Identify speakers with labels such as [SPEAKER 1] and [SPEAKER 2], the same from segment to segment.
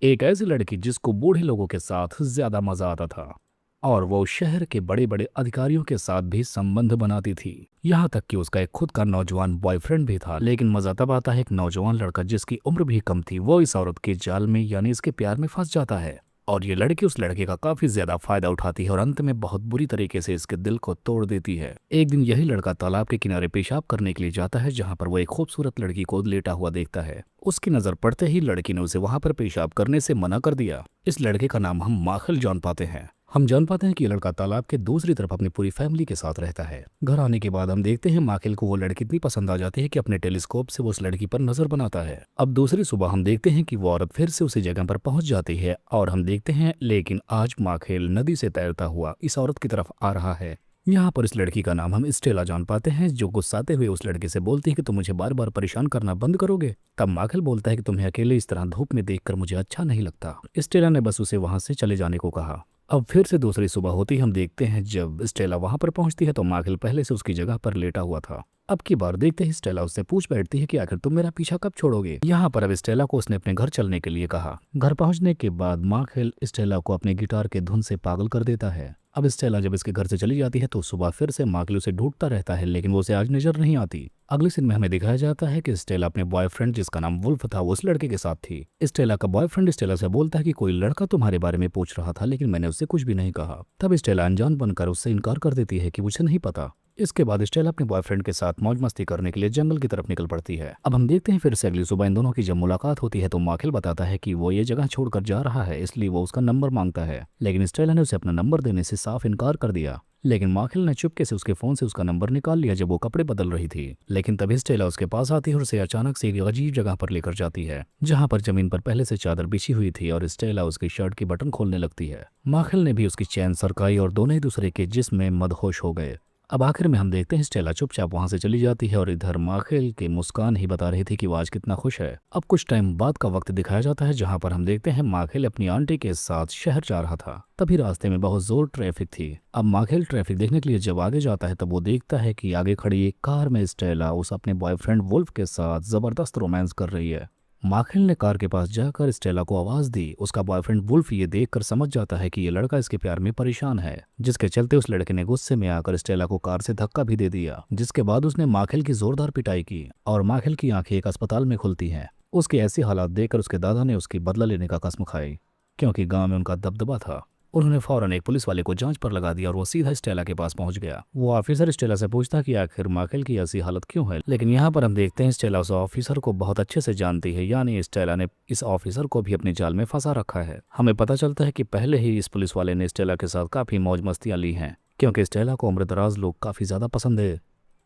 [SPEAKER 1] एक ऐसी लड़की जिसको बूढ़े लोगों के साथ ज्यादा मजा आता था और वो शहर के बड़े बड़े अधिकारियों के साथ भी संबंध बनाती थी। यहाँ तक कि उसका एक खुद का नौजवान बॉयफ्रेंड भी था। लेकिन मजा तब आता है एक नौजवान लड़का जिसकी उम्र भी कम थी वो इस औरत के जाल में यानी इसके प्यार में फंस जाता है और ये लड़की उस लड़के का काफी ज्यादा फायदा उठाती है और अंत में बहुत बुरी तरीके से इसके दिल को तोड़ देती है। एक दिन यही लड़का तालाब के किनारे पेशाब करने के लिए जाता है जहाँ पर वो एक खूबसूरत लड़की को लेटा हुआ देखता है। उसकी नजर पड़ते ही लड़की ने उसे वहां पर पेशाब करने से मना कर दिया। इस लड़के का नाम हम माखिल जान पाते हैं। हम जान पाते हैं कि ये लड़का तालाब के दूसरी तरफ अपनी पूरी फैमिली के साथ रहता है। घर आने के बाद हम देखते हैं माखिल को वो लड़की इतनी पसंद आ जाती है कि अपने टेलीस्कोप से वो उस लड़की पर नजर बनाता है। अब दूसरी सुबह हम देखते हैं कि वो औरत फिर से उसी जगह पर पहुंच जाती है और हम देखते हैं लेकिन आज माखिल नदी से तैरता हुआ इस औरत की तरफ आ रहा है। यहाँ पर इस लड़की का नाम हम स्टेला जान पाते हैं जो गुस्साते हुए उस लड़के से बोलती है कि तुम मुझे बार बार परेशान करना बंद करोगे। तब माखिल बोलता है कि तुम्हें अकेले इस तरह धूप में देखकर मुझे अच्छा नहीं लगता। स्टेला ने बस उसे वहां से चले जाने को कहा। अब फिर से दूसरी सुबह होती हम देखते हैं जब स्टेला वहां पर पहुंचती है तो माखिल पहले से उसकी जगह पर लेटा हुआ था। अब की बार देखते ही स्टेला उससे पूछ बैठती है कि आखिर तुम मेरा पीछा कब छोड़ोगे। यहाँ पर अब स्टेला को उसने अपने घर चलने के लिए कहा। घर पहुंचने के बाद माखिल स्टेला को अपने गिटार के धुन से पागल कर देता है। अब स्टेला जब इसके घर से चली जाती है तो सुबह फिर से माखिल उसे ढूंढता रहता है लेकिन वो उसे आज नजर नहीं आती। अगले सीन में हमें दिखाया जाता है कि स्टेला अपने बॉयफ्रेंड जिसका नाम वुल्फ था वो उस लड़के के साथ थी। स्टेला का बॉयफ्रेंड स्टेला से बोलता है कि कोई लड़का तुम्हारे बारे में पूछ रहा था लेकिन मैंने उससे कुछ भी नहीं कहा। तब स्टेला अनजान बनकर उससे इनकार कर देती है कि मुझे नहीं पता। इसके बाद स्टेला अपने बॉयफ्रेंड के साथ मौज मस्ती करने के लिए जंगल की तरफ निकल पड़ती है। अब हम देखते हैं फिर से अगली सुबह इन दोनों की जब मुलाकात होती है तो माखिल बताता है कि वो ये जगह छोड़कर जा रहा है इसलिए वो उसका नंबर मांगता है लेकिन स्टेला ने उसे अपना नंबर देने से साफ इनकार कर दिया। लेकिन माखिल ने चुपके से उसके फोन से उसका नंबर निकाल लिया जब वो कपड़े बदल रही थी। लेकिन तभी स्टेला उसके पास आती है और उसे अचानक से एक अजीब जगह पर लेकर जाती है जहां पर जमीन पर पहले से चादर बिछी हुई थी और स्टेला उसकी शर्ट की बटन खोलने लगती है। माखिल ने भी उसकी चैन सरकाई और दोनों एक दूसरे के जिस्म में मदहोश हो गए। अब आखिर में हम देखते हैं स्टेला चुपचाप वहां से चली जाती है और इधर माखिल की मुस्कान ही बता रही थी कि वो आज कितना खुश है। अब कुछ टाइम बाद का वक्त दिखाया जाता है जहां पर हम देखते हैं माखिल अपनी आंटी के साथ शहर जा रहा था। तभी रास्ते में बहुत जोर ट्रैफिक थी। अब माखिल ट्रैफिक देखने के लिए जब आगे जाता है तब वो देखता है कि आगे खड़ी एक कार में स्टेला उस अपने बॉयफ्रेंड वुल्फ के साथ जबरदस्त रोमांस कर रही है। माखिल ने कार के पास जाकर स्टेला को आवाज दी। उसका बॉयफ्रेंड वुल्फ ये देखकर समझ जाता है कि ये लड़का इसके प्यार में परेशान है जिसके चलते उस लड़के ने गुस्से में आकर स्टेला को कार से धक्का भी दे दिया जिसके बाद उसने माखिल की जोरदार पिटाई की और माखिल की आंखें एक अस्पताल में खुलती हैं। उसकी ऐसी हालात देखकर उसके दादा ने उसकी बदला लेने का कसम खाई क्योंकि गांव में उनका दबदबा था। उन्होंने फौरन एक पुलिस वाले को जांच पर लगा दिया और वो सीधा स्टेला के पास पहुंच गया। वो ऑफिसर स्टेला से पूछता कि आखिर माखिल की ऐसी हालत क्यों है लेकिन यहाँ पर हम देखते हैं स्टेला उस ऑफिसर को बहुत अच्छे से जानती है यानी स्टेला ने इस ऑफिसर को भी अपने जाल में फंसा रखा है। हमें पता चलता है कि पहले ही इस पुलिस वाले ने स्टेला के साथ काफी मौज मस्तियां ली हैं क्योंकि स्टेला को उम्रदराज लोग काफी ज्यादा पसंद है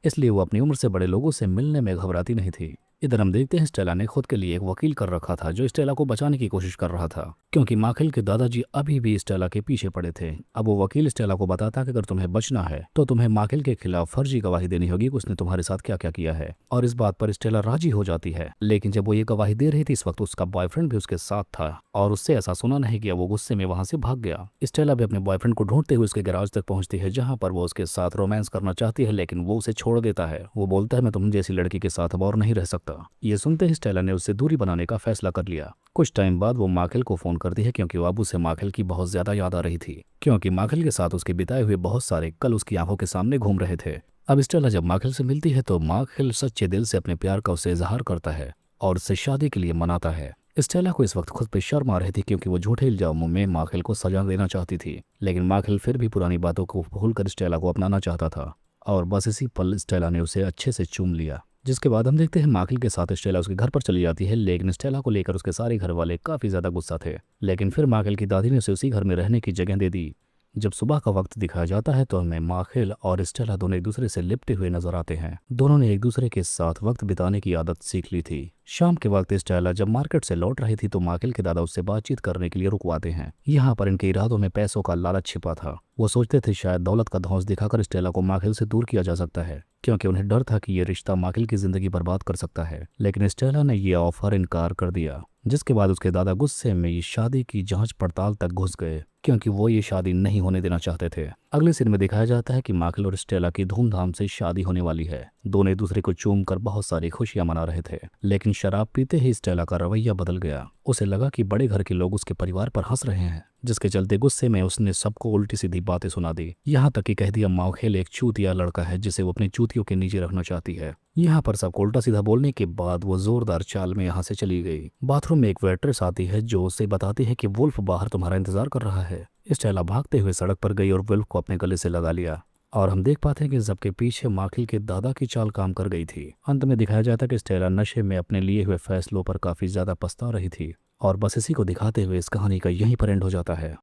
[SPEAKER 1] इसलिए वो अपनी उम्र से बड़े लोगों से मिलने में घबराती नहीं थी। इधर हम देखते हैं स्टेला ने खुद के लिए एक वकील कर रखा था जो स्टेला को बचाने की कोशिश कर रहा था क्योंकि माखिल के दादाजी अभी भी स्टेला के पीछे पड़े थे। अब वो वकील स्टेला को बताता कि अगर तुम्हें बचना है तो तुम्हें माखिल के खिलाफ फर्जी गवाही देनी होगी कि उसने तुम्हारे साथ क्या क्या किया है और इस बात पर स्टेला राजी हो जाती है। लेकिन जब वो ये गवाही दे रही थी इस वक्त उसका बॉयफ्रेंड भी उसके साथ था और उससे ऐसा सुना नहीं किया। वो गुस्से में वहां से भाग गया। स्टेला भी अपने बॉयफ्रेंड को ढूंढते हुए उसके गैराज तक पहुंचती है जहां पर वो उसके साथ रोमांस करना चाहती है लेकिन वो उसे छोड़ देता है। वो बोलता है मैं तुम जैसी लड़की के साथ अब और नहीं रह सकता। ये सुनते ही स्टेला ने उससे दूरी बनाने का फैसला कर लिया। कुछ टाइम बाद वो माखिल को फोन करती है क्योंकि बाबू से माखिल की बहुत ज्यादा याद आ रही थी क्योंकि माखिल के साथ उसके बिताए हुए बहुत सारे कल उसकी आंखों के सामने घूम रहे थे। अब स्टेला जब माखिल से मिलती है तो माखिल सच्चे दिल से अपने प्यार का उसे इजहार करता है और उससे शादी के लिए मनाता है। स्टेला को इस वक्त खुद पे शर्म आ रही थी क्योंकि वो झूठे इल्जामों में माखिल को सजा देना चाहती थी लेकिन माखिल फिर भी पुरानी बातों को भूलकर स्टेला को अपनाना चाहता था और बस इसी पल स्टेला ने उसे अच्छे से चूम लिया। जिसके बाद हम देखते हैं माखिल के साथ स्टेला उसके घर पर चली जाती है लेकिन स्टेला को लेकर उसके सारे घर वाले काफी ज्यादा गुस्सा थे। लेकिन फिर माखिल की दादी ने उसे उसी घर में रहने की जगह दे दी। जब सुबह का वक्त दिखाया जाता है तो हमें माखिल और स्टेला दोनों एक दूसरे से लिपटे हुए नजर आते हैं। दोनों ने एक दूसरे के साथ वक्त बिताने की आदत सीख ली थी। शाम के वक्त स्टेला जब मार्केट से लौट रही थी तो माखिल के दादा उससे बातचीत करने के लिए रुकवाते हैं। यहाँ पर इनके इरादों में पैसों का लालच छिपा था। वो सोचते थे शायद दौलत का धौंस दिखाकर स्टेला को माखिल से दूर किया जा सकता है क्योंकि उन्हें डर था कि ये रिश्ता माखिल की जिंदगी बर्बाद कर सकता है। लेकिन स्टेला ने ये ऑफर इनकार कर दिया जिसके बाद उसके दादा गुस्से में ये शादी की जांच पड़ताल तक घुस गए। क्योंकि वो ये शादी नहीं होने देना चाहते थे। अगले सीन में दिखाया जाता है कि माइकल और स्टेला की धूमधाम से शादी होने वाली है। दोनों एक दूसरे को चूम कर बहुत सारी खुशियां मना रहे थे, लेकिन शराब पीते ही स्टेला का रवैया बदल गया। उसे लगा कि बड़े घर के लोग उसके परिवार पर हंस रहे हैं, जिसके चलते गुस्से में उसने सबको उल्टी सीधी बातें सुना दी। यहाँ तक कि कह दिया माउखेल एक चूतिया लड़का है जिसे वो अपनी चूतियों के नीचे रखना चाहती है। यहाँ पर सबको उल्टा सीधा बोलने के बाद वो जोरदार चाल में यहाँ से चली गई। बाथरूम में एक वेट्रेस आती है जो उसे बताती है कि वुल्फ बाहर तुम्हारा इंतजार कर रहा है। स्टेला भागते हुए सड़क पर गई और वुल्फ को अपने गले से लगा लिया, और हम देख पाते हैं कि सबके पीछे माखिल के दादा की चाल काम कर गई थी। अंत में दिखाया जाता है कि स्टेला नशे में अपने लिए हुए फैसलों पर काफी ज्यादा पछता रही थी। और बस इसी को दिखाते हुए इस कहानी का यहीं पर एंड हो जाता है।